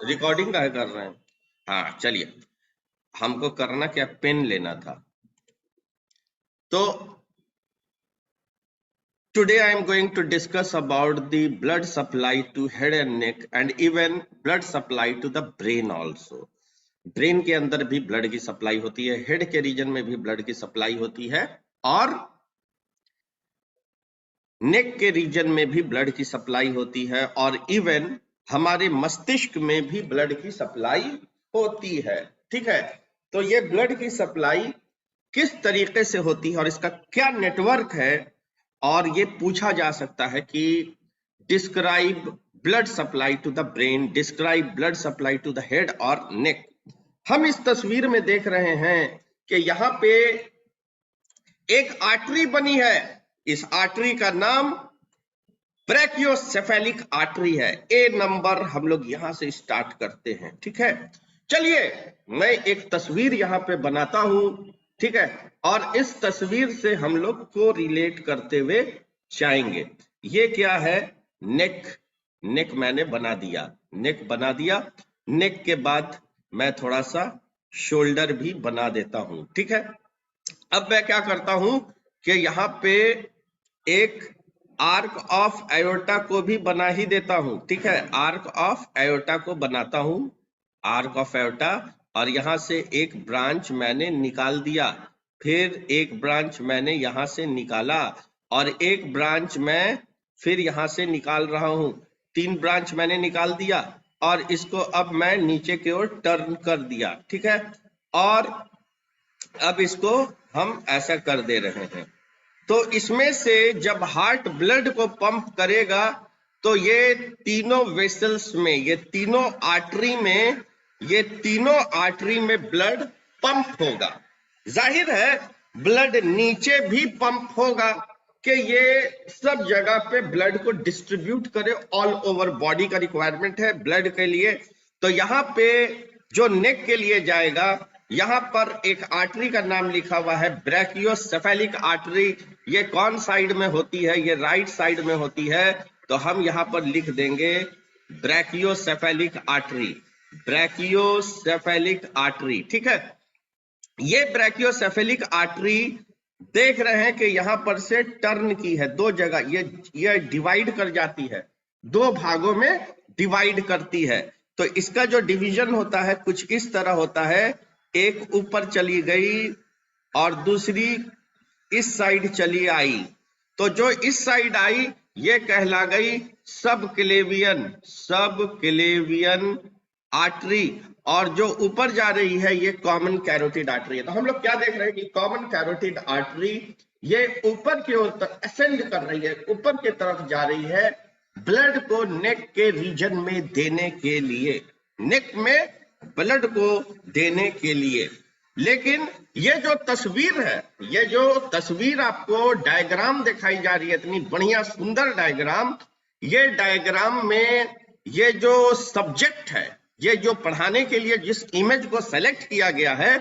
Recording का कर रहे हैं। हाँ चलिए, हमको करना क्या, पेन लेना था। तो today I am going to discuss about the blood supply to head and neck and even blood supply to the brain also. Brain के अंदर भी ब्लड की सप्लाई होती है, हेड के रीजन में भी ब्लड की सप्लाई होती है और नेक के रीजन में भी ब्लड की सप्लाई होती है और इवन हमारे मस्तिष्क में भी ब्लड की सप्लाई होती है। ठीक है, तो ये ब्लड की सप्लाई किस तरीके से होती है और इसका क्या नेटवर्क है, और ये पूछा जा सकता है कि describe blood supply to the brain, describe blood supply to the head और नेक। हम इस तस्वीर में देख रहे हैं कि यहाँ पे एक आर्टरी बनी है, इस आर्टरी का नाम ब्रैकियोसेफेलिक आर्टरी है। ए नंबर हम लोग यहां से स्टार्ट करते हैं। ठीक है, चलिए मैं एक तस्वीर यहां पे बनाता हूं, ठीक है, और इस तस्वीर से हम लोग को रिलेट करते हुए जाएंगे। ये क्या है, नेक। नेक मैंने बना दिया, नेक बना दिया। नेक के बाद मैं थोड़ा सा शोल्डर भी बना देता हूं। ठीक है, अब मैं क्या करता हूं कि यहाँ पे एक आर्क ऑफ एयोर्टा को भी बना ही देता हूं। ठीक है, आर्क ऑफ एयोर्टा को बनाता हूं, आर्क ऑफ एयोर्टा, और यहां से एक ब्रांच मैंने निकाल दिया, फिर एक ब्रांच मैंने यहां से निकाला और एक ब्रांच मैं फिर यहां से निकाल रहा हूं। 3 ब्रांच मैंने निकाल दिया और इसको अब मैं नीचे की ओर टर्न कर दिया। ठीक है, और अब इसको हम ऐसा कर दे रहे हैं। तो इसमें से जब हार्ट ब्लड को पंप करेगा तो ये तीनों वेसल्स में, ये तीनों आर्टरी में, ये तीनों आर्टरी में ब्लड पंप होगा। जाहिर है ब्लड नीचे भी पंप होगा कि ये सब जगह पे ब्लड को डिस्ट्रीब्यूट करे, ऑल ओवर बॉडी का रिक्वायरमेंट है ब्लड के लिए। तो यहाँ पे जो नेक के लिए जाएगा, यहाँ पर एक आर्टरी का नाम लिखा हुआ है ब्रैकियोसेफेलिक आर्टरी। ये कौन साइड में होती है, ये राइट साइड में होती है, तो हम यहाँ पर लिख देंगे ब्रैकियोसेफेलिक आर्टरी, ब्रैकियोसेफेलिक आर्टरी। ठीक है, ये ब्रैकियोसेफेलिक आर्टरी देख रहे हैं कि यहां पर से टर्न की है, 2 जगह ये डिवाइड कर जाती है, 2 भागों में डिवाइड करती है। तो इसका जो डिवीजन होता है कुछ इस तरह होता है, एक ऊपर चली गई और दूसरी इस साइड चली आई। तो जो इस साइड आई ये कहला गई सब क्लेवियन, सब क्लेवियन आर्टरी, और जो ऊपर जा रही है ये कॉमन कैरोटिड आर्टरी है। तो हम लोग क्या देख रहे हैं कि कॉमन कैरोटिड आर्टरी ये ऊपर की ओर तक असेंड कर रही है, ऊपर की तरफ जा रही है ब्लड को नेक के रीजन में देने के लिए, नेक में ब्लड को देने के लिए। लेकिन ये जो तस्वीर है, ये जो तस्वीर आपको डायग्राम दिखाई जा रही है, इतनी बढ़िया सुंदर डायग्राम, ये डायग्राम में ये जो सब्जेक्ट है, ये जो पढ़ाने के लिए जिस इमेज को सेलेक्ट किया गया है,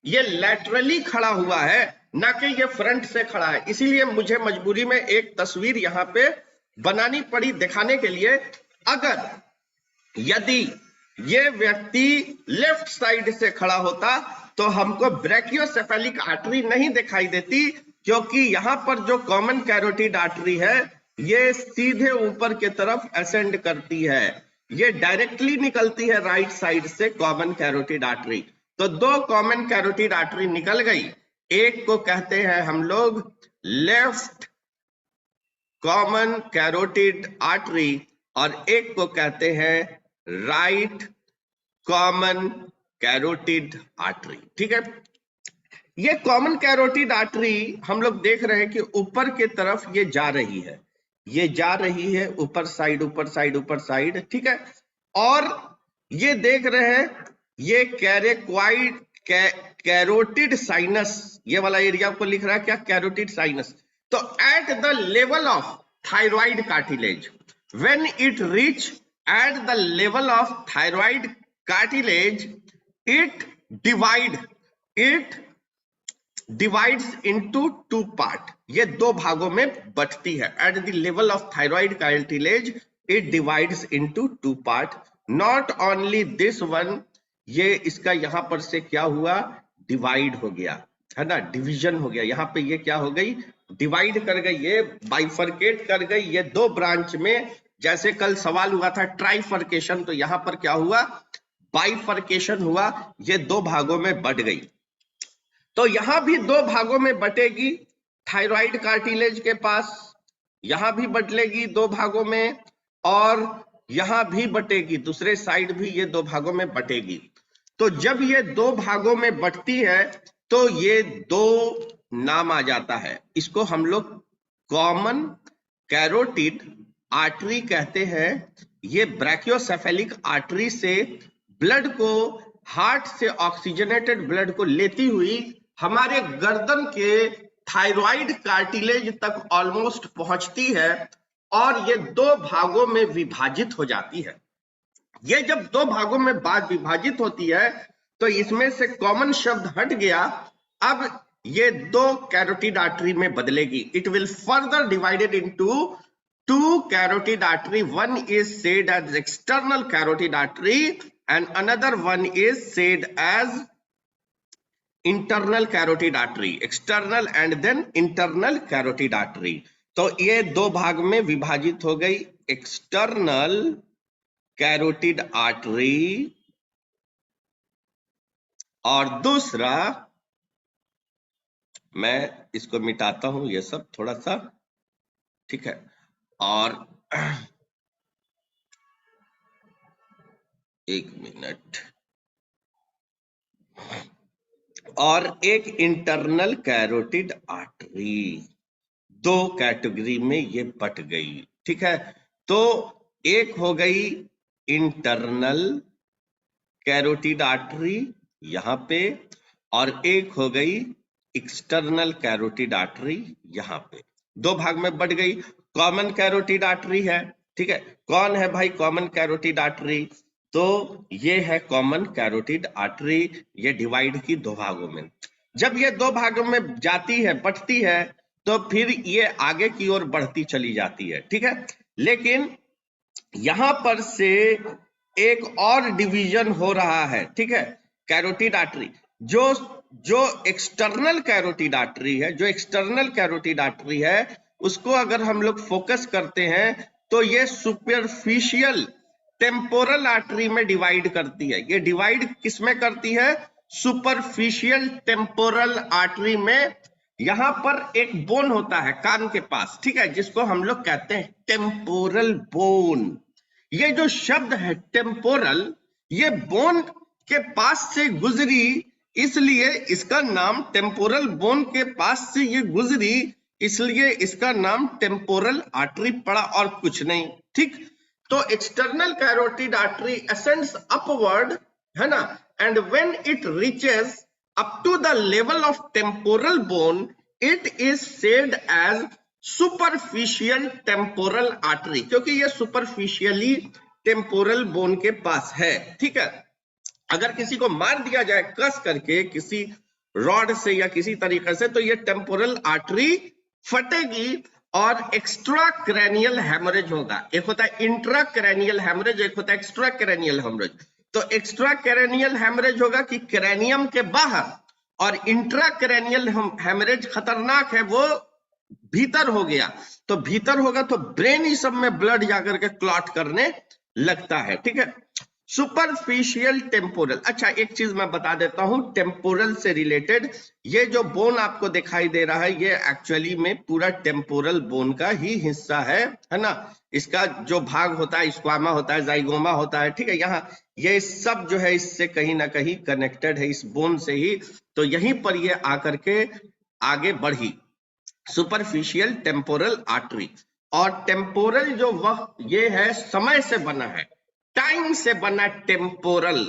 ये लैटरली खड़ा हुआ है, ना कि ये फ्रंट से खड़ा है। इसीलिए मुझे मजबूरी में एक तस्वीर यहाँ पे बनानी पड़ी दिखाने के लिए। अगर यदि ये व्यक्ति लेफ्ट साइड से खड़ा होता तो हमको ब्रैकियोसेफेलिक आर्टरी नहीं दिखाई देती, क्योंकि यहां पर जो कॉमन कैरोटिड आर्टरी है ये सीधे ऊपर की तरफ असेंड करती है, ये डायरेक्टली निकलती है राइट साइड से कॉमन कैरोटिड आर्टरी। तो 2 कॉमन कैरोटिड आर्टरी निकल गई, एक को कहते हैं हम लोग लेफ्ट कॉमन कैरोटिड आर्टरी और एक को कहते हैं राइट कॉमन कैरोटिड आर्टरी। ठीक है, ये कॉमन कैरोटिड आर्टरी हम लोग देख रहे हैं कि ऊपर की तरफ ये जा रही है, ये जा रही है ऊपर साइड, ऊपर साइड, ऊपर साइड। ठीक है, और ये देख रहे हैं ये कैरेक्वाइड कैरोटिड साइनस, ये वाला एरिया को लिख रहा है क्या, कैरोटिड साइनस। तो at the level of thyroid cartilage, when it reach at the level of thyroid cartilage, it divides into 2 part, ये 2 भागों में बंटती है। At the level of thyroid cartilage it divides into two part. Not only this one, ये इसका यहां पर से क्या हुआ, डिवाइड हो गया, है ना, डिवीजन हो गया। यहाँ पे ये क्या हो गई, डिवाइड कर गई, ये बाइफरकेट कर गई, ये दो ब्रांच में। जैसे कल सवाल हुआ था ट्राइफरकेशन, तो यहाँ पर क्या हुआ, बाइफरकेशन हुआ, ये दो भागों में बट गई। तो यहां भी दो भागों में बटेगी, थायराइड कार्टिलेज के पास, यहां भी बटलेगी दो भागों में, और यहां भी बटेगी, दूसरे साइड भी ये दो भागों में बटेगी। तो जब ये दो भागों में बटती है तो ये दो नाम आ जाता है, इसको हम लोग कॉमन कैरोटिड आर्टरी कहते हैं। ये ब्रैकियोसेफेलिक आर्टरी से ब्लड को, हार्ट से ऑक्सीजनेटेड ब्लड को लेती हुई हमारे गर्दन के थायराइड कार्टिलेज तक ऑलमोस्ट पहुंचती है, और ये दो भागों में विभाजित हो जाती है। ये जब दो भागों में बात विभाजित होती है तो इसमें से कॉमन शब्द हट गया, अब ये दो कैरोटिड आर्टरी में बदलेगी। It will further divided into two carotid artery, one is said as external carotid artery and another one is said as internal carotid artery, external and then internal carotid artery। तो ये दो भाग में विभाजित हो गई, एक्सटर्नल कैरोटिड आर्टरी और दूसरा, मैं इसको मिटाता हूं ये सब थोड़ा सा, ठीक है, और एक मिनट, और एक इंटरनल कैरोटिड आर्टरी, दो कैटेगरी में ये बट गई, ठीक है। तो एक हो गई इंटरनल कैरोटिड आर्टरी यहां पे, और एक हो गई एक्सटर्नल कैरोटिड आर्टरी यहां पे, दो भाग में बट गई। कॉमन कैरोटिड आर्टरी है, ठीक है, कौन है भाई कॉमन कैरोटिड आर्टरी, तो ये है कॉमन कैरोटिड आर्टरी, ये डिवाइड की दो भागों में। जब ये दो भागों में जाती है, बटती है, तो फिर ये आगे की ओर बढ़ती चली जाती है, ठीक है। लेकिन यहां पर से एक और डिवीजन हो रहा है, ठीक है, कैरोटिड आर्टरी, जो एक्सटर्नल कैरोटिड आर्टरी है, जो एक्सटर्नल कैरोटिड आर्टरी है, उसको अगर हम लोग फोकस करते हैं तो ये सुपरफिशियल टेम्पोरल आर्टरी में डिवाइड करती है। ये डिवाइड किस में करती है, सुपरफिशियल टेम्पोरल आर्टरी में। यहां पर एक बोन होता है कान के पास, ठीक है, जिसको हम लोग कहते हैं टेम्पोरल बोन। ये जो शब्द है टेम्पोरल, ये बोन के पास से गुजरी, इसलिए इसका नाम टेम्पोरल, बोन के पास से ये गुजरी इसलिए इसका नाम टेम्पोरल आर्टरी पड़ा, और कुछ नहीं, ठीक। तो external carotid artery ascends upward, है ना, and when it reaches up to the level of temporal bone, it is said as superficial temporal artery, क्योंकि ये सुपरफिशियली टेम्पोरल बोन के पास है, ठीक है। अगर किसी को मार दिया जाए कस करके किसी रॉड से या किसी तरीके से, तो ये टेम्पोरल आर्टरी फटेगी और एक्स्ट्रा क्रैनियल हेमरेज होगा। एक होता है इंट्रा क्रैनियल हेमरेज, एक होता है एक्स्ट्रा क्रैनियल हेमरेज। तो एक्स्ट्रा क्रैनियल हेमरेज होगा कि क्रैनियम के बाहर, और इंट्रा क्रैनियल हेमरेज खतरनाक है, वो भीतर हो गया। तो भीतर होगा तो ब्रेन ही सब में ब्लड जाकर के क्लॉट करने लगता है, ठीक है। सुपरफिशियल टेम्पोरल, अच्छा एक चीज मैं बता देता हूं टेम्पोरल से रिलेटेड, ये जो बोन आपको दिखाई दे रहा है, ये एक्चुअली में पूरा टेम्पोरल बोन का ही हिस्सा है ना। इसका जो भाग होता है स्क्वामा होता है, जाइगोमा होता है, ठीक है, यहाँ ये सब जो है इससे कहीं ना कहीं कनेक्टेड है, इस बोन से ही। तो यहीं पर ये आकर के आगे बढ़ी सुपरफिशियल टेम्पोरल आर्टरी। और टेम्पोरल जो वह ये है समय से बना है, टाइम से बना टेम्पोरल,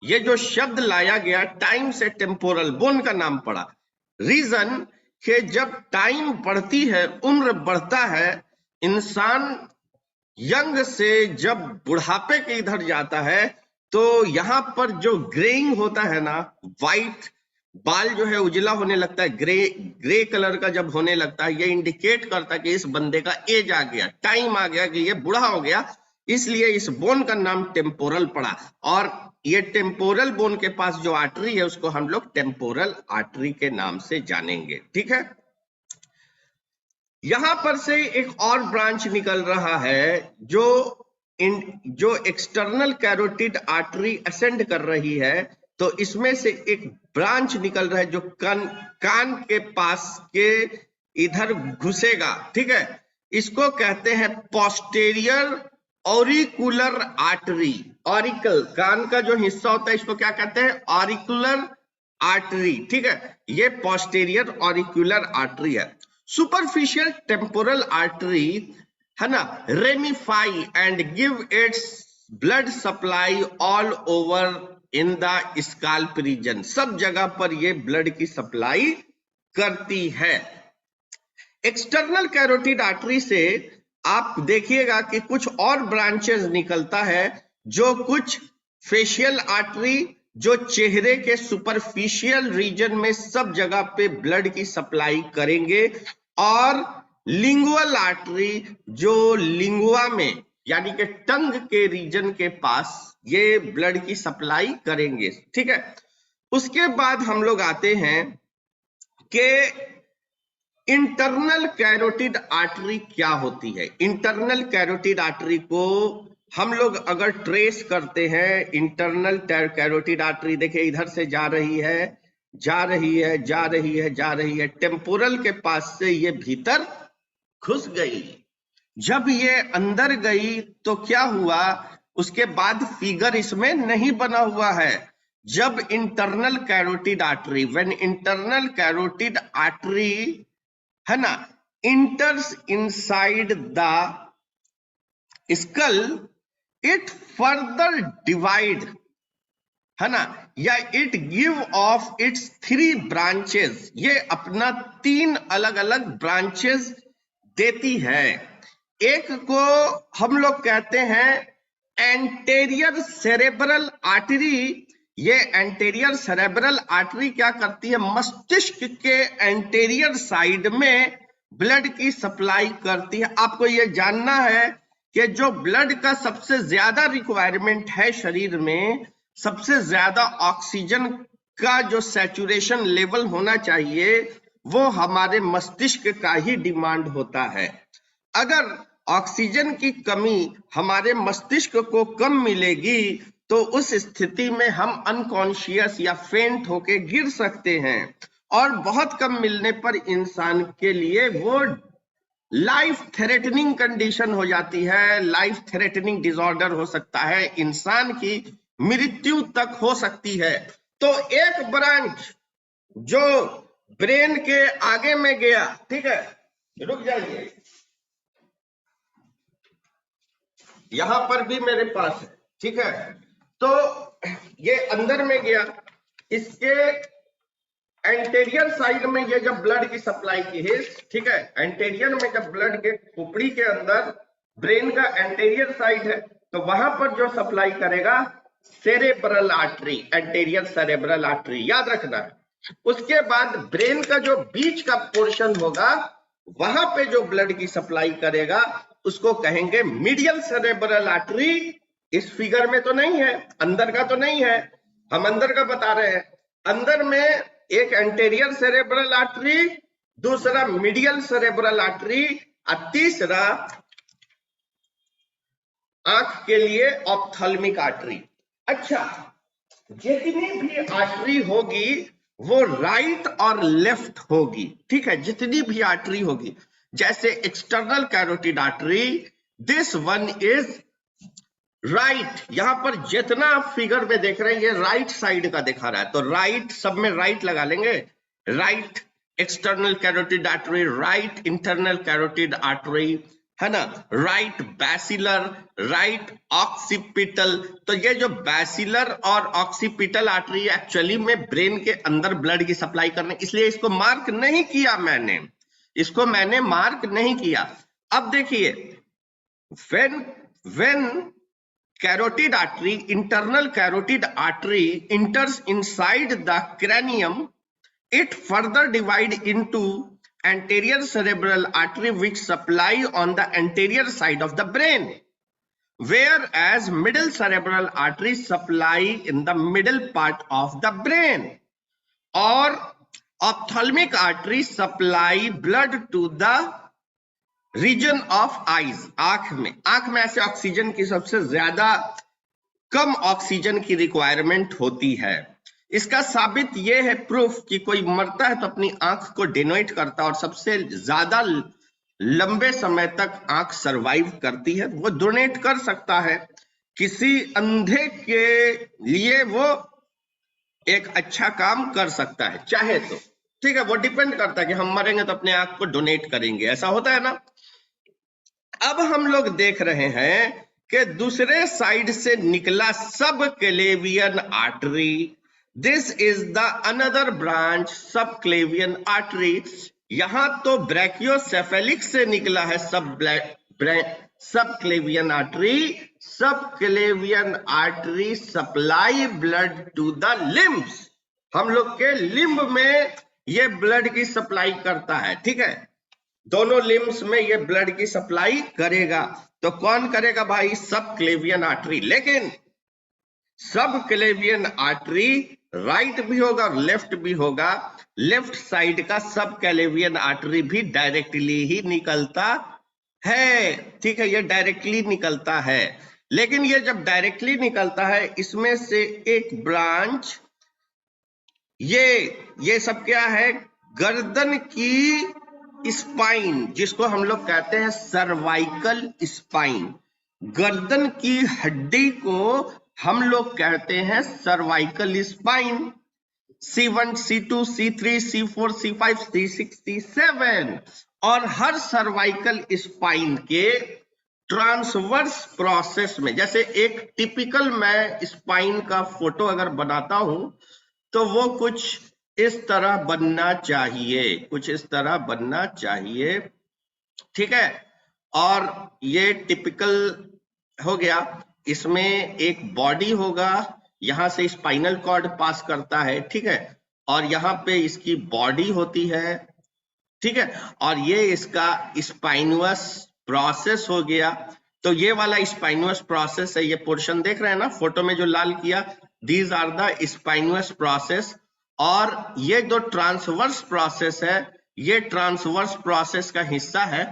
ये जो शब्द लाया गया टाइम से टेम्पोरल, बोन का नाम पड़ा। रीजन कि जब टाइम बढ़ती है, उम्र बढ़ता है, इंसान यंग से जब बुढ़ापे के इधर जाता है, तो यहां पर जो ग्रेइंग होता है ना, वाइट बाल जो है उजला होने लगता है, ग्रे कलर का जब होने लगता है, ये इंडिकेट करता है कि इस बंदे का एज आ गया, टाइम आ गया, कि ये बूढ़ा हो गया, इसलिए इस बोन का नाम टेम्पोरल पड़ा। और ये टेम्पोरल बोन के पास जो आर्टरी है उसको हम लोग टेम्पोरल आर्टरी के नाम से जानेंगे, ठीक है। यहां पर से एक और ब्रांच निकल रहा है जो एक्सटर्नल कैरोटिड आर्टरी असेंड कर रही है, तो इसमें से एक ब्रांच निकल रहा है जो कान के पास के इधर घुसेगा, ठीक है। इसको कहते हैं पोस्टेरियर ऑरिकुलर आर्टरी। ऑरिकल, कान का जो हिस्सा होता है इसको क्या कहते हैं? ऑरिकुलर आर्टरी, ठीक है। ये पोस्टेरियर ऑरिकुलर आर्टरी है। सुपरफिशियल टेम्पोरल आर्टरी है ना, ramify and give its blood supply all over in the scalp region. सब जगह पर ये ब्लड की सप्लाई करती है। एक्सटर्नल कैरोटिड आर्टरी से आप देखिएगा कि कुछ और ब्रांचेस निकलता है, जो कुछ फेशियल आर्टरी जो चेहरे के सुपरफिशियल रीजन में सब जगह पे ब्लड की सप्लाई करेंगे, और लिंगुअल आर्टरी जो लिंगुआ में यानी कि टंग के रीजन के पास ये ब्लड की सप्लाई करेंगे, ठीक है। उसके बाद हम लोग आते हैं कि इंटरनल कैरोटिड आर्टरी क्या होती है। इंटरनल कैरोटिड आर्टरी को हम लोग अगर ट्रेस करते हैं, इंटरनल कैरोटिड आर्टरी देखिए इधर से जा रही है, जा रही है, जा रही है, जा रही है, टेम्पोरल के पास से ये भीतर घुस गई। जब ये अंदर गई तो क्या हुआ, उसके बाद फिगर इसमें नहीं बना हुआ है। जब internal carotid artery, when internal carotid artery है ना इंटर्स inside the skull, it further divide है ना, या it give of its 3 branches, ये अपना 3 अलग अलग ब्रांचेस देती है। एक को हम लोग कहते हैं एंटेरियर सेरेब्रल आर्टरी। ये एंटेरियर सेरेब्रल आर्टरी क्या करती है, मस्तिष्क के एंटेरियर साइड में ब्लड की सप्लाई करती है। आपको ये जानना है कि जो ब्लड का सबसे ज्यादा रिक्वायरमेंट है शरीर में, सबसे ज्यादा ऑक्सीजन का जो सैचुरेशन लेवल होना चाहिए, वो हमारे मस्तिष्क का ही डिमांड होता है। अगर ऑक्सीजन की कमी हमारे मस्तिष्क को कम मिलेगी तो उस स्थिति में हम अनकॉन्शियस या फेंट होके गिर सकते हैं, और बहुत कम मिलने पर इंसान के लिए वो लाइफ थ्रेटनिंग कंडीशन हो जाती है, लाइफ थ्रेटनिंग डिसऑर्डर हो सकता है, इंसान की मृत्यु तक हो सकती है। तो एक ब्रांच जो ब्रेन के आगे में गया, ठीक है, रुक जाइए, यहां पर भी मेरे पास है, ठीक है। तो ये अंदर में गया, इसके एंटेरियर साइड में ये जब ब्लड की सप्लाई की है, ठीक है, एंटेरियर में जब ब्लड के खोपड़ी के अंदर ब्रेन का एंटेरियर साइड है, तो वहां पर जो सप्लाई करेगा cerebral artery, anterior cerebral artery, याद रखना है। उसके बाद ब्रेन का जो बीच का पोर्शन होगा, वहां पे जो ब्लड की सप्लाई करेगा उसको कहेंगे मीडियल सेरेब्रल आर्टरी। इस फिगर में तो नहीं है, अंदर का तो नहीं है, हम अंदर का बता रहे हैं। अंदर में एक एंटेरियर सेरेब्रल आर्टरी, दूसरा मीडियल सेरेब्रल आर्टरी, और तीसरा आंख के लिए ऑप्थेल्मिक आर्टरी। अच्छा, जितनी भी आर्टरी होगी वो राइट और लेफ्ट होगी, ठीक है, जितनी भी आर्टरी होगी। जैसे external carotid artery, this one is right. यहां पर जितना आप फिगर में देख रहे हैं ये राइट साइड का दिखा रहा है, तो राइट, सब में राइट लगा लेंगे। Right external carotid artery, right internal carotid artery, है ना, राइट बैसिलर, राइट ऑक्सीपिटल। तो ये जो बैसिलर और ऑक्सीपिटल आर्टरी एक्चुअली में ब्रेन के अंदर ब्लड की सप्लाई करने, इसलिए इसको मार्क नहीं किया मैंने, इसको मैंने मार्क नहीं किया। अब देखिए, when carotid artery, internal carotid artery enters inside the cranium, It further divide into anterior cerebral artery which supply on the anterior side of the brain, whereas middle cerebral artery supply in the middle part of the brain, or ophthalmic artery supply blood to the region of eyes, आंख में ऐसे oxygen की सबसे ज्यादा कम oxygen की requirement होती है। इसका साबित यह है, प्रूफ, कि कोई मरता है तो अपनी आंख को डोनेट करता है और सबसे ज्यादा लंबे समय तक आंख सरवाइव करती है, वो डोनेट कर सकता है। किसी अंधे के लिए वो एक अच्छा काम कर सकता है चाहे तो, ठीक है। वो डिपेंड करता है कि हम मरेंगे तो अपने आंख को डोनेट करेंगे, ऐसा होता है ना। अब हम लोग देख रहे हैं कि दूसरे साइड से निकला सब क्लेवियन artery, this is the another branch सब क्लेवियन आर्टरी। यहां तो ब्रैकियोसेफेलिक से निकला है सब क्लेवियन artery. Subclavian artery supply blood to the limbs, हम लोग के लिम्ब में ये ब्लड की सप्लाई करता है, ठीक है। दोनों लिम्स में ये ब्लड की सप्लाई करेगा। तो कौन करेगा भाई? सब क्लेवियन आर्टरी। लेकिन सब क्लेवियन आर्टरी राइट भी होगा और लेफ्ट भी होगा। लेफ्ट साइड का सब क्लेवियन आर्टरी भी डायरेक्टली ही निकलता है, ठीक है, ये डायरेक्टली निकलता है। लेकिन ये जब डायरेक्टली निकलता है, इसमें से एक ब्रांच, ये सब क्या है? गर्दन की स्पाइन, जिसको हम लोग कहते हैं सर्वाइकल स्पाइन। गर्दन की हड्डी को हम लोग कहते हैं cervical spine. C1, C2, C3, C4, C5, C6, C7। और हर सर्वाइकल स्पाइन के ट्रांसवर्स प्रोसेस में, जैसे एक टिपिकल मैं स्पाइन का फोटो अगर बनाता हूं तो वो कुछ इस तरह बनना चाहिए, कुछ इस तरह बनना चाहिए, ठीक है। और ये टिपिकल हो गया। इसमें एक बॉडी होगा, यहां से स्पाइनल कॉर्ड पास करता है, ठीक है, और यहाँ पे इसकी बॉडी होती है, ठीक है, और ये इसका स्पाइनुअस प्रोसेस हो गया। तो ये वाला स्पाइनुअस प्रोसेस है, ये पोर्शन देख रहे हैं ना फोटो में जो लाल किया, दीज आर द स्पाइनुअस प्रोसेस। और ये जो ट्रांसवर्स प्रोसेस है, ये ट्रांसवर्स प्रोसेस का हिस्सा है।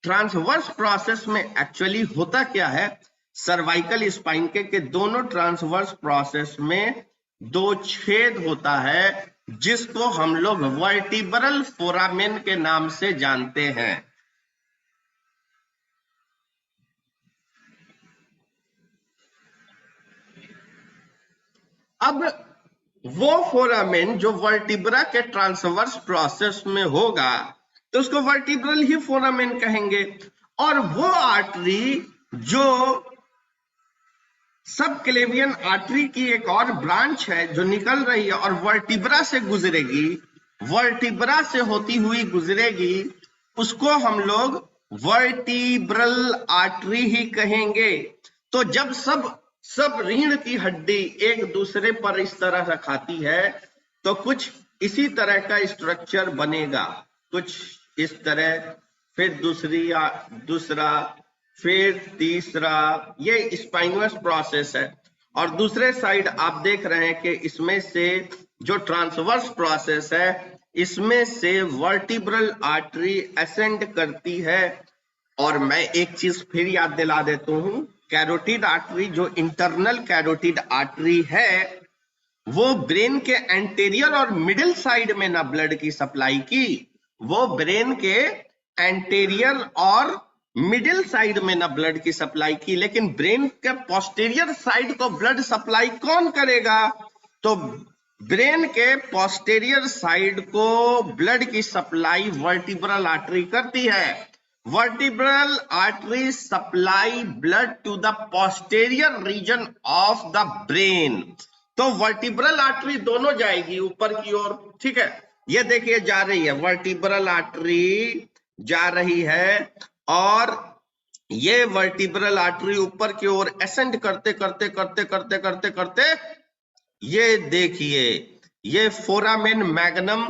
ट्रांसवर्स प्रोसेस में एक्चुअली होता क्या है? सर्वाइकल स्पाइन के दोनों ट्रांसवर्स प्रोसेस में दो छेद होता है, जिसको हम लोग वर्टिब्रल फोरामेन के नाम से जानते हैं। अब वो फोरामेन जो वर्टिब्रा के ट्रांसवर्स प्रोसेस में होगा तो उसको वर्टिब्रल ही फोरामेन कहेंगे। और वो आर्टरी जो सब क्लेवियन आर्टरी की एक और ब्रांच है जो निकल रही है और वर्टिब्रा से गुजरेगी, वर्टिब्रा से होती हुई गुजरेगी, उसको हम लोग वर्टिब्रल आर्टरी ही कहेंगे। तो जब सब रीढ़ की हड्डी एक दूसरे पर इस तरह से खाती है तो कुछ इसी तरह का स्ट्रक्चर बनेगा, कुछ इस तरह, फिर दूसरा, फिर तीसरा, ये स्पाइनुअस प्रोसेस है। और दूसरे साइड आप देख रहे हैं कि इसमें से जो ट्रांसवर्स प्रोसेस है, इसमें से वर्टिब्रल आर्टरी असेंड करती है। और मैं एक चीज फिर याद दिला देता हूं, कैरोटिड आर्टरी, जो इंटरनल कैरोटिड आर्टरी है, वो ब्रेन के एंटेरियर और मिडिल साइड में ना ब्लड की सप्लाई की, वो ब्रेन के एंटेरियर और मिडिल साइड में ना ब्लड की सप्लाई की। लेकिन ब्रेन के पोस्टीरियर साइड को ब्लड सप्लाई कौन करेगा? तो ब्रेन के पोस्टीरियर साइड को ब्लड की सप्लाई वर्टिब्रल आर्टरी करती है। Vertebral artery supply blood to the posterior region of the brain. तो वर्टिब्रल आर्टरी दोनों जाएगी ऊपर की ओर, ठीक है। ये देखिए जा रही है, वर्टिब्रल आर्टरी जा रही है और ये वर्टिब्रल आर्टरी ऊपर की ओर एसेंड करते करते करते करते करते करते ये देखिए, ये फोरामेन मैग्नम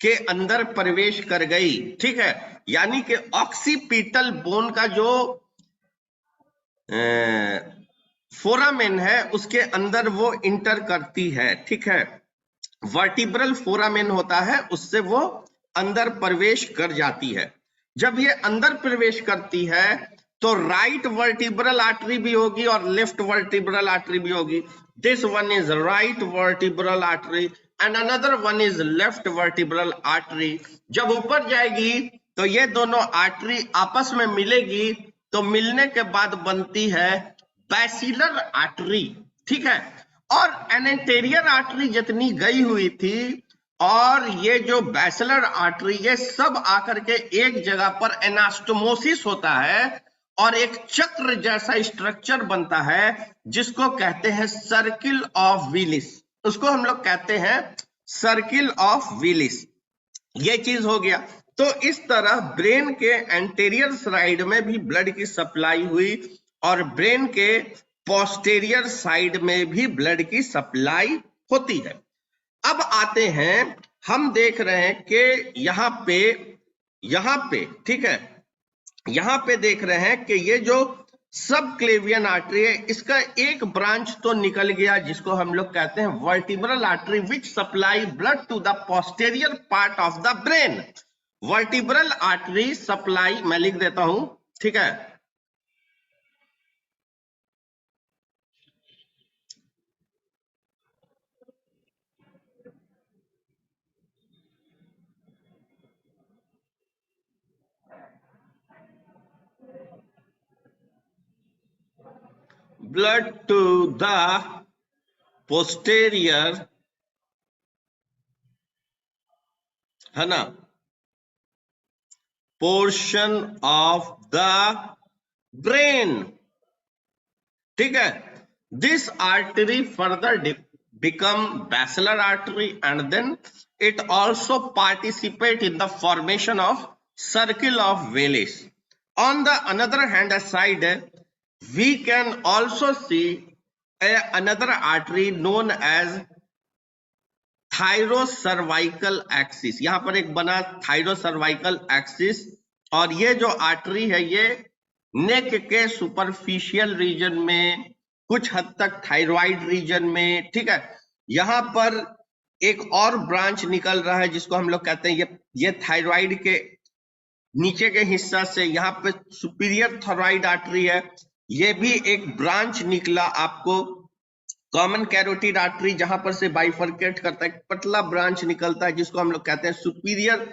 के अंदर प्रवेश कर गई, ठीक है, यानी कि ऑक्सीपिटल बोन का जो फोरामेन है उसके अंदर वो इंटर करती है, ठीक है, वर्टिब्रल फोरामेन होता है, उससे वो अंदर प्रवेश कर जाती है। जब ये अंदर प्रवेश करती है तो राइट वर्टिब्रल आर्टरी भी होगी और लेफ्ट वर्टिब्रल आर्टरी भी होगी। This one is right vertebral artery and another one is left vertebral artery. जब ऊपर जाएगी तो ये दोनों आर्टरी आपस में मिलेगी, तो मिलने के बाद बनती है बैसिलर आर्टरी, ठीक है। और एनेंटेरियर आर्टरी जितनी गई हुई थी और ये जो बैसिलर आर्टरी, ये सब आकर के एक जगह पर एनास्टोमोसिस होता है और एक चक्र जैसा स्ट्रक्चर बनता है जिसको कहते हैं सर्किल ऑफ विलिस। उसको हम लोग कहते हैं सर्किल ऑफ विलिस। ये चीज हो गया। तो इस तरह ब्रेन के एंटेरियर साइड में भी ब्लड की सप्लाई हुई और ब्रेन के पोस्टेरियर साइड में भी ब्लड की सप्लाई होती है। अब आते हैं, हम देख रहे हैं कि यहाँ पे ठीक है, यहाँ पे देख रहे हैं कि ये जो सब क्लेवियन आर्टरी है इसका एक ब्रांच तो निकल गया जिसको हम लोग कहते हैं vertebral artery which supply blood to the posterior part of the brain. Vertebral artery supply, मैं लिख देता हूं, ठीक है, ब्लड टू द पोस्टेरियर, है ना, पोर्शन ऑफ द ब्रेन, ठीक है। This artery further become basilar artery and then it also participate in the formation of circle of Willis. On the another hand side, we can also see another artery known as thyrocervical axis. यहां पर एक बना थायरोसर्वाइकल axis, और ये जो artery है ये नेक के सुपरफिशियल रीजन में, कुछ हद तक थायराइड रीजन में, ठीक है। यहां पर एक और ब्रांच निकल रहा है जिसको हम लोग कहते हैं ये थायराइड के नीचे के हिस्सा से, यहाँ पे सुपीरियर थायराइड आर्टरी है, ये भी एक ब्रांच निकला आपको। कॉमन कैरोटिड आर्टरी जहां पर से बाइफरकेट करता है, पतला ब्रांच निकलता है जिसको हम लोग कहते हैं सुपीरियर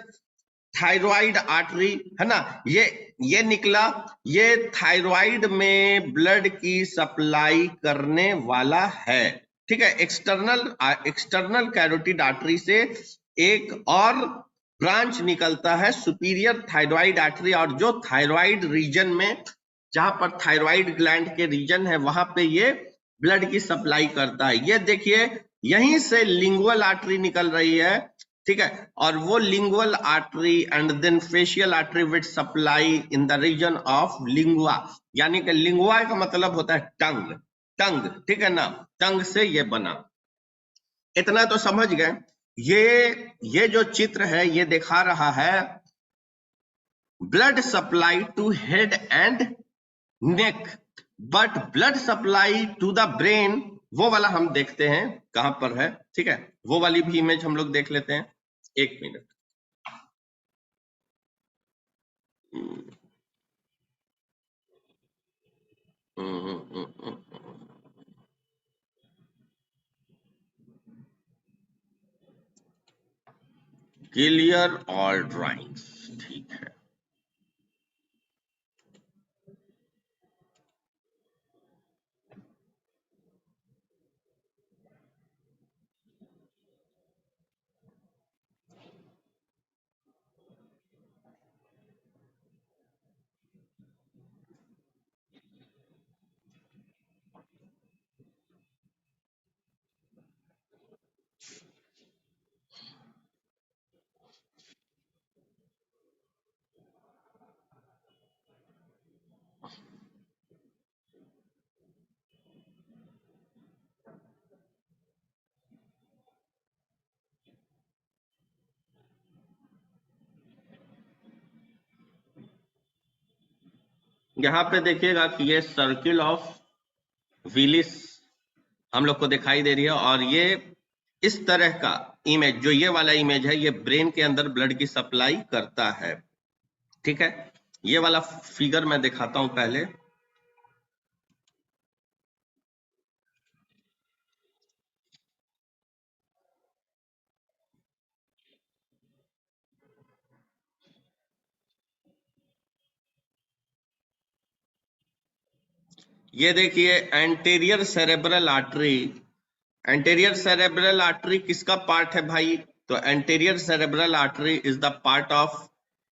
थायराइड आर्टरी, है ना। ये निकला, ये थायराइड में ब्लड की सप्लाई करने वाला है, ठीक है। एक्सटर्नल कैरोटिड आर्टरी से एक और ब्रांच निकलता है सुपीरियर थायराइड आर्टरी, और जो थायराइड रीजन में, जहां पर थायराइड ग्लैंड के रीजन है वहां पे ये ब्लड की सप्लाई करता है। ये देखिए यहीं से लिंगुअल आर्टरी निकल रही है, ठीक है, और वो lingual artery and then facial artery which supply in the region of lingua, यानी कि लिंगुआ का मतलब होता है टंग, टंग, ठीक है ना, टंग से ये बना। इतना तो समझ गए। ये जो चित्र है ये दिखा रहा है blood supply to head and neck, but blood supply to the brain वो वाला हम देखते हैं कहां पर है, ठीक है, वो वाली भी इमेज हम लोग देख लेते हैं। एक मिनट। क्लियर ऑल ड्राइंग्स, ठीक है। यहाँ पे देखिएगा कि ये सर्किल ऑफ विलिस हम लोग को दिखाई दे रही है, और ये इस तरह का इमेज, जो ये वाला इमेज है, ये ब्रेन के अंदर ब्लड की सप्लाई करता है। ठीक है, ये वाला फिगर मैं दिखाता हूं पहले। ये देखिए anterior cerebral artery. Anterior cerebral artery किसका पार्ट है भाई? तो anterior cerebral artery is the part of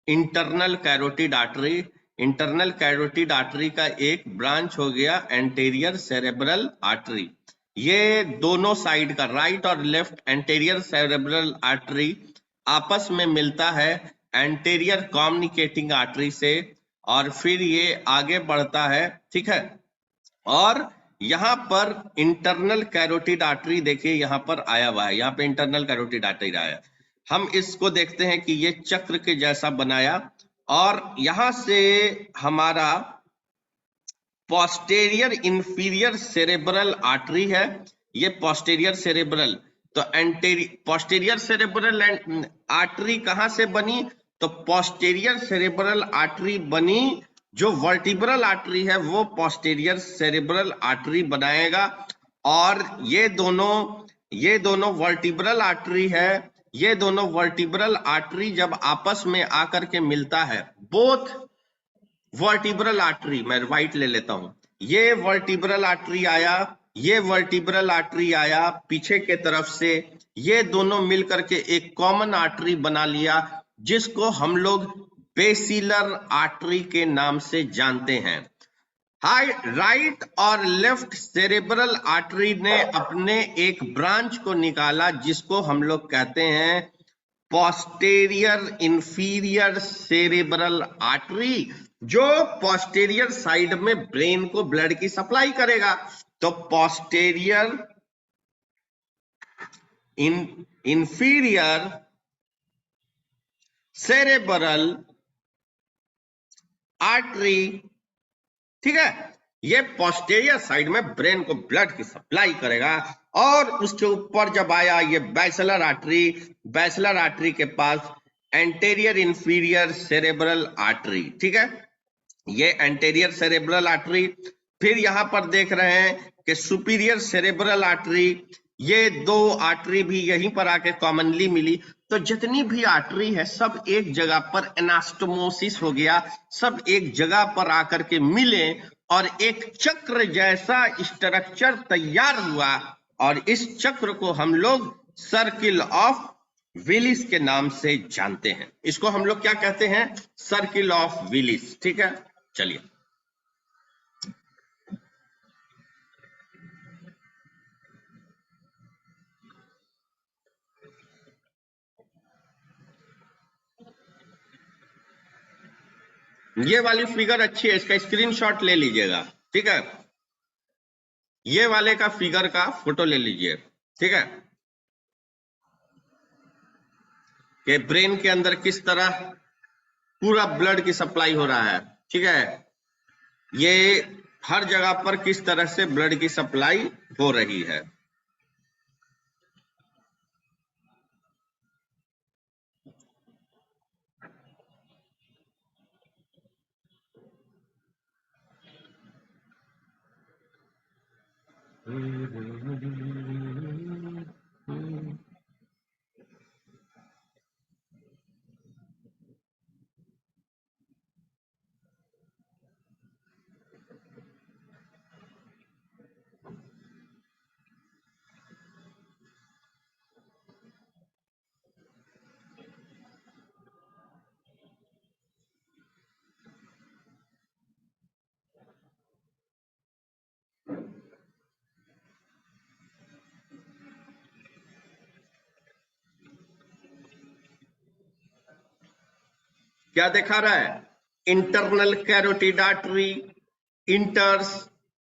internal carotid artery. Internal carotid artery का एक ब्रांच हो गया एंटीरियर सेरेब्रल आर्टरी। ये दोनों साइड का, राइट और लेफ्ट एंटीरियर सेरेब्रल आर्टरी आपस में मिलता है एंटीरियर कम्युनिकेटिंग आर्टरी से, और फिर ये आगे बढ़ता है। ठीक है, और यहां पर इंटरनल कैरोटिड आर्टरी देखिए यहां पर आया हुआ है, यहां पे इंटरनल कैरोटिड आर्टरी आया। हम इसको देखते हैं कि ये चक्र के जैसा बनाया, और यहां से हमारा पोस्टेरियर इंफीरियर सेरेब्रल आर्टरी है। ये पोस्टेरियर सेरेब्रल, तो पोस्टेरियर सेरेब्रल आर्टरी कहां से बनी? तो पोस्टेरियर सेरेब्रल आर्टरी बनी, जो वर्टिब्रल आर्टरी है वो पोस्टेरियर सेरेब्रल आर्टरी बनाएगा। और ये दोनों वर्टिब्रल आर्टरी है। ये दोनों वर्टिब्रल आर्टरी जब आपस में आकर के मिलता है, बोथ वर्टिब्रल आर्टरी, मैं राइट ले लेता हूं, ये वर्टिब्रल आर्टरी आया, ये वर्टिब्रल आर्टरी आया पीछे के तरफ से, ये दोनों मिलकर के एक कॉमन आर्टरी बना लिया, जिसको हम लोग बेसिलर आर्टरी के नाम से जानते हैं। राइट और लेफ्ट सेरेब्रल आर्टरी ने अपने एक ब्रांच को निकाला, जिसको हम लोग कहते हैं पोस्टेरियर इंफीरियर सेरेब्रल आर्टरी, जो पोस्टेरियर साइड में ब्रेन को ब्लड की सप्लाई करेगा। तो पोस्टेरियर इंफीरियर सेरेब्रल आर्टरी, ठीक है, ये पोस्टेरियर साइड में ब्रेन को ब्लड की सप्लाई करेगा। और उसके ऊपर जब आया ये बैचलर आर्टरी, बैचलर आर्टरी के पास एंटीरियर इंफीरियर सेरेब्रल आर्टरी, ठीक है, ये एंटीरियर सेरेब्रल आर्टरी। फिर यहां पर देख रहे हैं कि सुपीरियर सेरेब्रल आर्टरी, ये दो आर्टरी भी यहीं पर आके कॉमनली मिली। तो जितनी भी आर्टरी है सब एक जगह पर एनास्टोमोसिस हो गया, सब एक जगह पर आकर के मिले और एक चक्र जैसा स्ट्रक्चर तैयार हुआ, और इस चक्र को हम लोग सर्किल ऑफ विलिस के नाम से जानते हैं। इसको हम लोग क्या कहते हैं? Circle of Willis. ठीक है, चलिए ये वाली फिगर अच्छी है, इसका स्क्रीनशॉट ले लीजिएगा। ठीक है, ये वाले का फिगर का फोटो ले लीजिए। ठीक है, कि ब्रेन के अंदर किस तरह पूरा ब्लड की सप्लाई हो रहा है। ठीक है, ये हर जगह पर किस तरह से ब्लड की सप्लाई हो रही है। क्या दिखा रहा है? Internal carotid artery enters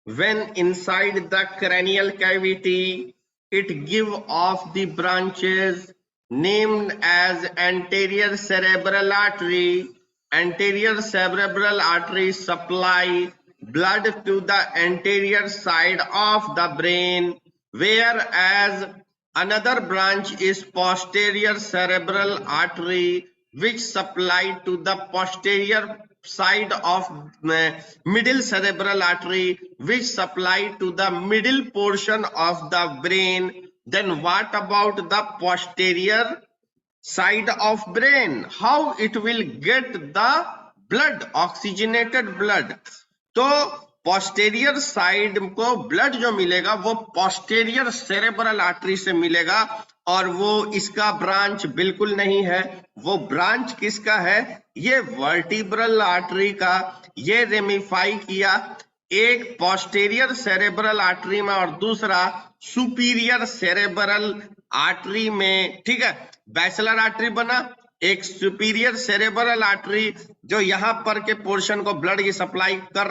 when inside the cranial cavity it give off the branches named as anterior cerebral artery, anterior cerebral artery supply blood to the anterior side of the brain, whereas another branch is posterior cerebral artery which supply to the posterior side of middle cerebral artery which supply to the middle portion of the brain. Then what about the posterior side of brain? How it will get the blood, oxygenated blood? तो posterior side को blood जो मिलेगा वो posterior cerebral artery से मिलेगा, और वो इसका ब्रांच बिल्कुल नहीं है। वो ब्रांच किसका है? ये वर्टिब्रल आर्टरी का। ये रेमिफाई किया एक पोस्टेरियर सेरेब्रल आर्टरी में और दूसरा सुपीरियर सेरेब्रल आर्टरी में, ठीक है। बैचलर आर्टरी बना, एक सुपीरियर सेरेब्रल आर्टरी जो यहां पर के पोर्शन को ब्लड की सप्लाई कर